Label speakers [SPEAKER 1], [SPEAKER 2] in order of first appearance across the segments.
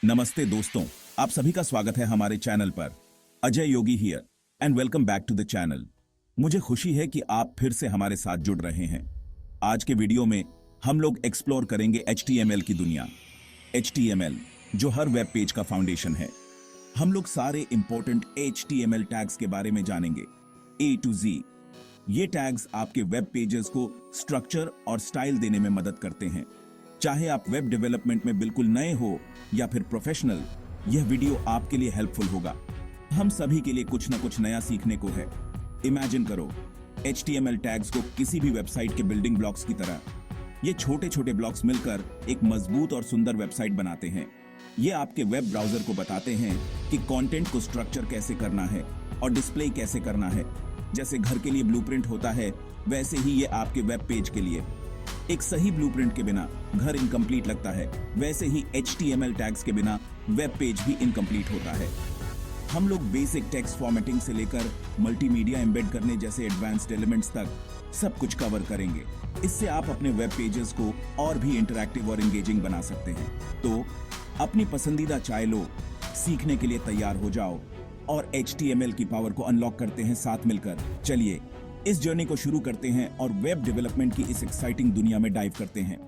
[SPEAKER 1] नमस्ते दोस्तों, आप सभी का स्वागत है हमारे चैनल पर। Ajay Yogi here and welcome back to the channel. मुझे खुशी है कि आप फिर से हमारे साथ जुड़ रहे हैं। आज के वीडियो में हम लोग एक्सप्लोर करेंगे HTML की दुनिया। HTML जो हर वेब पेज का फाउंडेशन है। हम लोग सारे इंपॉर्टेंट HTML टैग्स के बारे में जानेंगे, A to Z। ये टैग्स आपके वेब पेजेस को स्ट्रक्चर और स्टाइल देने में मदद करते हैं। चाहे आप वेब डेवलपमेंट में बिल्कुल नए हो या फिर प्रोफेशनल, यह वीडियो आपके लिए हेल्पफुल होगा। हम सभी के लिए कुछ ना कुछ नया सीखने को है। इमेजिन करो HTML टैग्स को किसी भी वेबसाइट के बिल्डिंग ब्लॉक्स की तरह। ये छोटे छोटे ब्लॉक्स मिलकर एक मजबूत और सुंदर वेबसाइट बनाते हैं। ये आपके वेब ब्राउजर को बताते हैं कि कंटेंट को स्ट्रक्चर कैसे करना है और डिस्प्ले कैसे करना है। जैसे घर के लिए ब्लूप्रिंट होता है, वैसे ही ये आपके वेब पेज के लिए। एक सही ब्लूप्रिंट के बिना घर इनकम्प्लीट लगता है, वैसे ही HTML टैग्स के बिना वेब पेज भी इनकम्प्लीट होता है। हम लोग बेसिक टेक्स्ट फॉर्मेटिंग से लेकर मल्टीमीडिया एम्बेड करने जैसे एडवांस्ड एलिमेंट्स तक सब कुछ कवर करेंगे। इससे आप अपने वेब पेजेस को और भी इंटरैक्टिव और एंगेजिंग बना सकते हैं। तो अपनी पसंदीदा चाय लो, सीखने के लिए तैयार हो जाओ और HTML की पावर को अनलॉक करते हैं साथ मिलकर। चलिए इस जर्नी को शुरू करते हैं और वेब डेवलपमेंट की इस एक्साइटिंग दुनिया में डाइव करते हैं।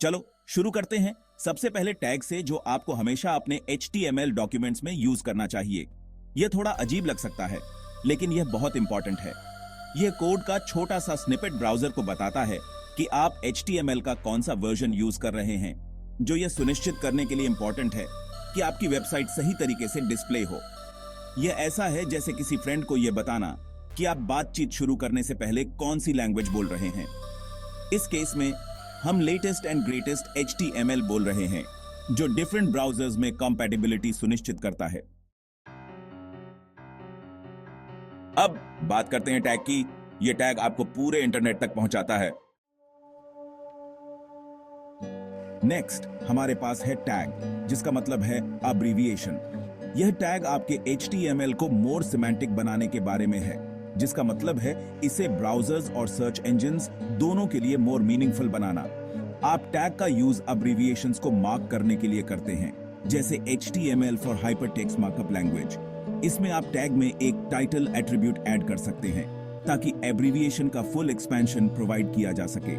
[SPEAKER 1] चलो शुरू करते हैं सबसे पहले टैग से, जो आपको हमेशा अपने HTML डॉक्यूमेंट्स में यूज करना चाहिए। यह थोड़ा अजीब लग सकता है, लेकिन यह बहुत इंपॉर्टेंट है। यह कोड का छोटा सा स्निपेट ब्राउजर को बताता है कि आप HTML का कौन सा वर्जन यूज कर रहे हैं, जो यह सुनिश्चित करने के लिए इंपॉर्टेंट है कि आपकी वेबसाइट सही तरीके से डिस्प्ले हो। यह ऐसा है जैसे किसी फ्रेंड को यह बताना कि आप बातचीत शुरू करने से पहले कौन सी लैंग्वेज बोल रहे हैं। इस केस में हम लेटेस्ट एंड ग्रेटेस्ट HTML बोल रहे हैं, जो डिफरेंट ब्राउजर्स में कंपैटिबिलिटी सुनिश्चित करता है। अब बात करते हैं टैग की। यह टैग आपको पूरे इंटरनेट तक पहुंचाता है। नेक्स्ट हमारे पास है टैग, जिसका मतलब है अब्रीविएशन। यह टैग आपके HTML को मोर सिमेंटिक बनाने के बारे में है, जिसका मतलब है इसे ब्राउजर्स और सर्च इंजिन्स दोनों के लिए मोर मीनिंगफुल बनाना। आप टैग का यूज अब्रीविएशंस को मार्क करने के लिए करते हैं, जैसे HTML for hypertext markup language. इसमें आप टैग में एक टाइटल एट्रीब्यूट ऐड कर सकते हैं, ताकि एब्रीविएशन का फुल एक्सपेंशन प्रोवाइड किया जा सके।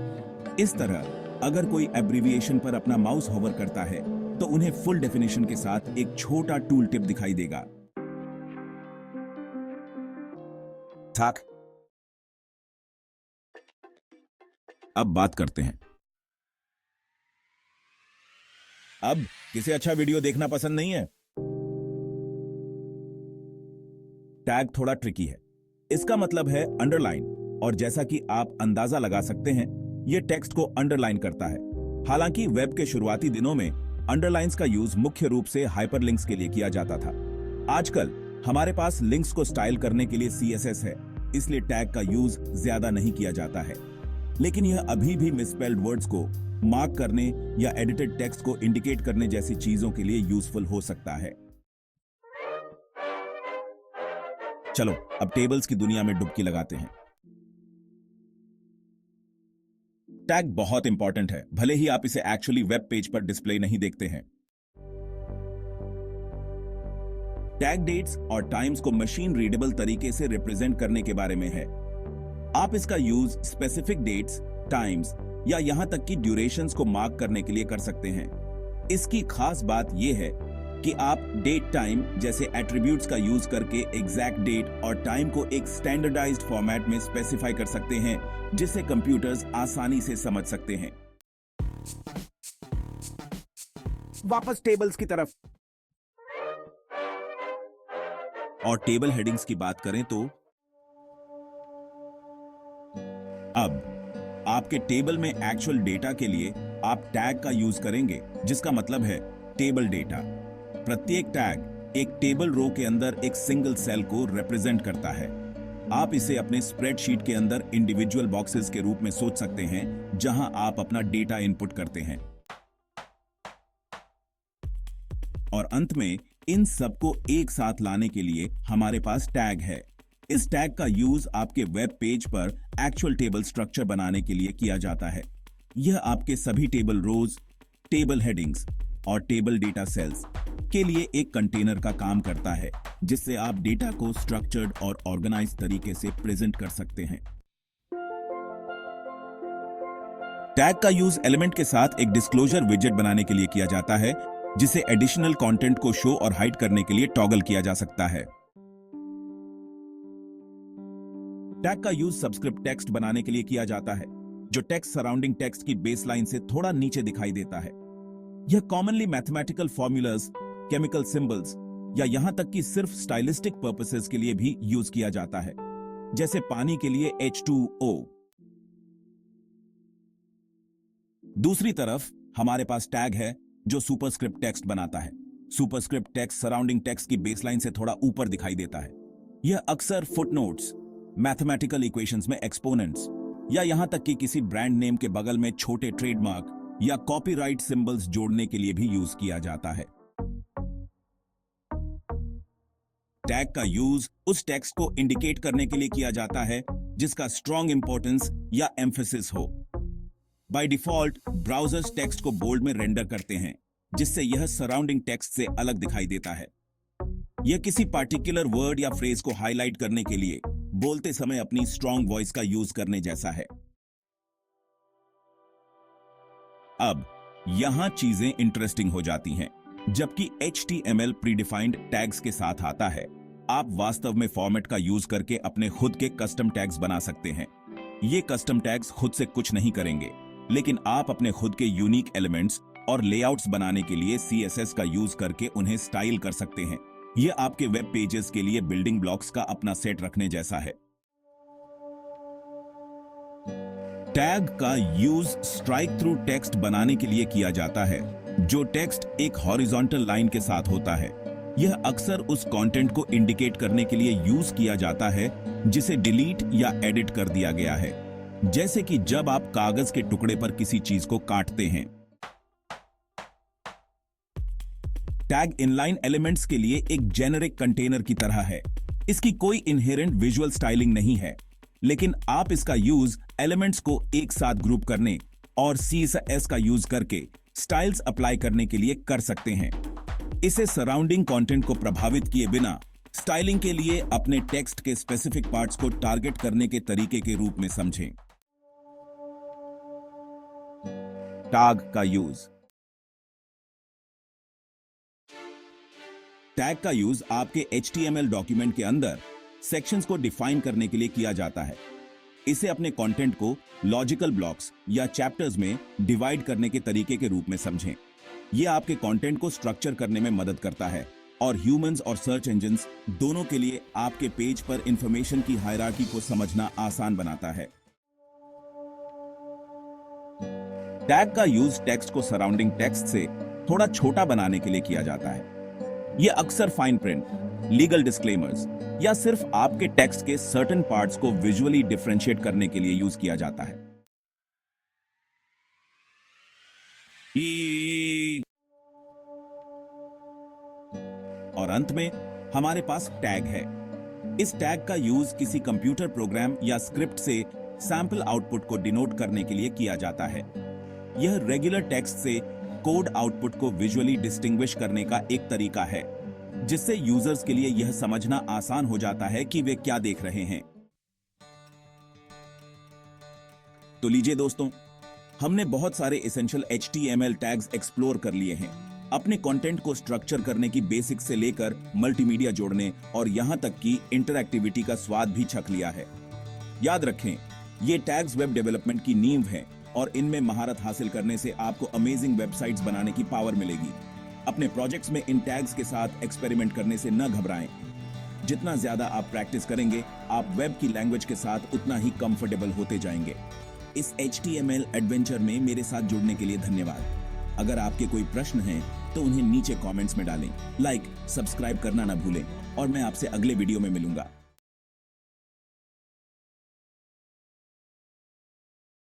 [SPEAKER 1] इस तरह अगर कोई एब्रीविएशन पर अपना माउस होवर करता है, तो उन्हें फुल डेफिनेशन के साथ एक छोटा टूल टिप दिखाई देगा। ठीक, अब बात करते हैं। अब किसे अच्छा वीडियो देखना पसंद नहीं है? टैग थोड़ा ट्रिकी है। इसका मतलब है अंडरलाइन, और जैसा कि आप अंदाजा लगा सकते हैं, यह टेक्स्ट को अंडरलाइन करता है। हालांकि वेब के शुरुआती दिनों में अंडरलाइंस का यूज मुख्य रूप से हाइपरलिंक्स के लिए किया जाता था। आजकल हमारे पास लिंक्स को स्टाइल करने के लिए CSS है, इसलिए टैग का यूज ज्यादा नहीं किया जाता है। लेकिन यह अभी भी मिसस्पेल्ड वर्ड्स को मार्क करने या एडिटेड टेक्स्ट को इंडिकेट करने जैसी चीजों के लिए यूजफुल हो सकता है। चलो अब टेबल्स की दुनिया में डुबकी लगाते हैं। टैग बहुत इंपॉर्टेंट है, भले ही आप इसे एक्चुअली वेब पेज पर डिस्प्ले नहीं देखते हैं। टैग डेट्स और टाइम्स को मशीन रीडेबल तरीके से रिप्रेजेंट करने के बारे में है। आप इसका यूज स्पेसिफिक डेट्स, टाइम्स या यहां तक कि ड्यूरेशंस को मार्क करने के लिए कर सकते हैं। इसकी खास बात यह है कि आप डेट टाइम जैसे एट्रीब्यूट्स का यूज करके एग्जैक्ट डेट और टाइम को एक स्टैंडर्डाइज्ड फॉर्मेट में स्पेसिफाई कर सकते हैं, जिसे कंप्यूटर्स आसानी से समझ सकते हैं। वापस टेबल्स की तरफ। और टेबल हेडिंग्स की बात करें तो अब आपके टेबल में एक्चुअल डेटा के लिए आप टैग का यूज करेंगे, जिसका मतलब है टेबल डेटा। प्रत्येक टैग एक टेबल रो के अंदर एक सिंगल सेल को रिप्रेजेंट करता है। आप इसे अपने स्प्रेडशीट के अंदर इंडिविजुअल बॉक्सेस के रूप में सोच सकते हैं, जहां आप अपना डेटा इनपुट करते हैं। और अंत में इन सबको एक साथ लाने के लिए हमारे पास टैग है। इस टैग का यूज आपके वेब पेज पर एक्चुअल टेबल स्ट्रक्चर बनाने के लिए किया जाता है। यह आपके सभी टेबल रोज, टेबल हेडिंग्स और टेबल डेटा सेल्स के लिए एक कंटेनर का काम करता है, जिससे आप डेटा को स्ट्रक्चर्ड और ऑर्गेनाइज तरीके से प्रेजेंट कर सकते हैं। टैग का यूज एलिमेंट के साथ एक डिस्क्लोजर विजेट बनाने के लिए किया जाता है, जिसे एडिशनल कंटेंट को शो और हाइड करने के लिए टॉगल किया जा सकता है। टैग का यूज सबस्क्रिप्ट टेक्स्ट बनाने के लिए किया जाता है, जो टेक्स्ट सराउंडिंग टेक्स्ट की बेसलाइन से थोड़ा नीचे दिखाई देता है। यह commonly mathematical formulas, chemical symbols या यहां तक कि सिर्फ स्टाइलिस्टिक पर्पसेस के लिए भी यूज किया जाता है, जैसे पानी के लिए H2O। दूसरी तरफ हमारे पास टैग है जो सुपरस्क्रिप्ट टेक्स्ट बनाता है। सुपरस्क्रिप्ट टेक्स्ट सराउंडिंग टेक्स्ट की बेसलाइन से थोड़ा ऊपर दिखाई देता है। यह अक्सर फुटनोट्स, मैथमेटिकल इक्वेशंस में एक्सपोनेंट्स या यहां तक कि किसी ब्रांड नेम के बगल में छोटे ट्रेडमार्क या कॉपीराइट सिंबल्स जोड़ने के लिए भी यूज किया जाता है। टैग का यूज उस टेक्स्ट को इंडिकेट करने के लिए किया जाता है जिसका स्ट्रॉन्ग इंपॉर्टेंस या एम्फेसिस हो। बाय डिफॉल्ट ब्राउजर्स टेक्स्ट को बोल्ड में रेंडर करते हैं, जिससे यह सराउंडिंग टेक्स्ट से अलग दिखाई देता है। यह किसी पार्टिकुलर वर्ड या फ्रेज को हाईलाइट करने के लिए बोलते समय अपनी स्ट्रॉन्ग वॉइस का यूज करने जैसा है। अब यहां चीजें इंटरेस्टिंग हो जाती हैं। जबकि HTML प्रीडिफाइंड टैग्स के साथ आता है, आप वास्तव में फॉर्मेट का यूज करके अपने खुद के कस्टम टैग्स बना सकते हैं। ये कस्टम टैग्स खुद से कुछ नहीं करेंगे, लेकिन आप अपने खुद के यूनिक एलिमेंट्स और लेआउट्स बनाने के लिए CSS का यूज करके उन्हें स्टाइल कर सकते हैं। यह आपके वेब पेजेस के लिए बिल्डिंग ब्लॉक्स का अपना सेट रखने जैसा है। टैग का यूज स्ट्राइक थ्रू टेक्स्ट बनाने के लिए किया जाता है, जो टेक्स्ट एक हॉरिजॉन्टल लाइन के साथ होता है। यह अक्सर उस कंटेंट को इंडिकेट करने के लिए यूज किया जाता है जिसे डिलीट या एडिट कर दिया गया है, जैसे कि जब आप कागज के टुकड़े पर किसी चीज को काटते हैं। टैग इनलाइन एलिमेंट्स के लिए एक जेनेरिक कंटेनर की तरह है। इसकी कोई इनहेरेंट विजुअल स्टाइलिंग नहीं है, लेकिन आप इसका यूज एलिमेंट्स को एक साथ ग्रुप करने और CSS का यूज करके स्टाइल्स अप्लाई करने के लिए कर सकते हैं। इसे सराउंडिंग कंटेंट को प्रभावित किए बिना स्टाइलिंग के लिए अपने टेक्स्ट के स्पेसिफिक पार्ट्स को टारगेट करने के तरीके के रूप में समझें। टैग का यूज। टैग का यूज आपके HTML डॉक्यूमेंट के अंदर सेक्शंस को डिफाइन करने के लिए किया जाता है। इसे अपने कंटेंट को लॉजिकल ब्लॉक्स या चैप्टर्स में डिवाइड करने के तरीके के रूप में समझें। यह आपके कंटेंट को स्ट्रक्चर करने में मदद करता है और ह्यूमंस और सर्च इंजन्स दोनों के लिए आपके पेज पर इंफॉर्मेशन की हायरार्की को समझना आसान बनाता है। टैग का यूज टेक्स्ट को सराउंडिंग टेक्स्ट से थोड़ा छोटा बनाने के लिए किया जाता है। यह अक्सर फाइन प्रिंट, लीगल डिस्क्लेमर्स या सिर्फ आपके टेक्स्ट के सर्टेन पार्ट्स को विजुअली डिफरेंशिएट करने के लिए यूज किया जाता है। और अंत में हमारे पास टैग है। इस टैग का यूज किसी कंप्यूटर प्रोग्राम या स्क्रिप्ट से सैंपल आउटपुट को डिनोट करने के लिए किया जाता है। यह रेगुलर टेक्स्ट से कोड आउटपुट को विजुअली डिस्टिंग्विश करने का एक तरीका है, जिससे यूजर्स के लिए यह समझना आसान हो जाता है कि वे क्या देख रहे हैं। तो लीजिए दोस्तों, हमने बहुत सारे एसेंशियल HTML टैग्स एक्सप्लोर कर लिए हैं। अपने कंटेंट को स्ट्रक्चर करने की बेसिक से लेकर मल्टीमीडिया जोड़ने और यहां तक कि इंटरएक्टिविटी का स्वाद भी चख लिया है। याद रखें, ये टैग्स वेब डेवलपमेंट की नींव हैं और इनमें महारत हासिल करने से आपको अमेजिंग वेबसाइट्स बनाने की पावर मिलेगी। अपने प्रोजेक्ट्स में इन टैग्स के साथ एक्सपेरिमेंट करने से न घबराएं। जितना ज्यादा आप प्रैक्टिस करेंगे, आप वेब की लैंग्वेज के साथ उतना ही कंफर्टेबल होते जाएंगे। इस HTML एडवेंचर में मेरे साथ जुड़ने के लिए धन्यवाद। अगर आपके कोई प्रश्न हैं तो उन्हें नीचे कमेंट्स में डालें। लाइक, सब्सक्राइब करना ना भूलें और मैं आपसे अगले वीडियो में मिलूंगा।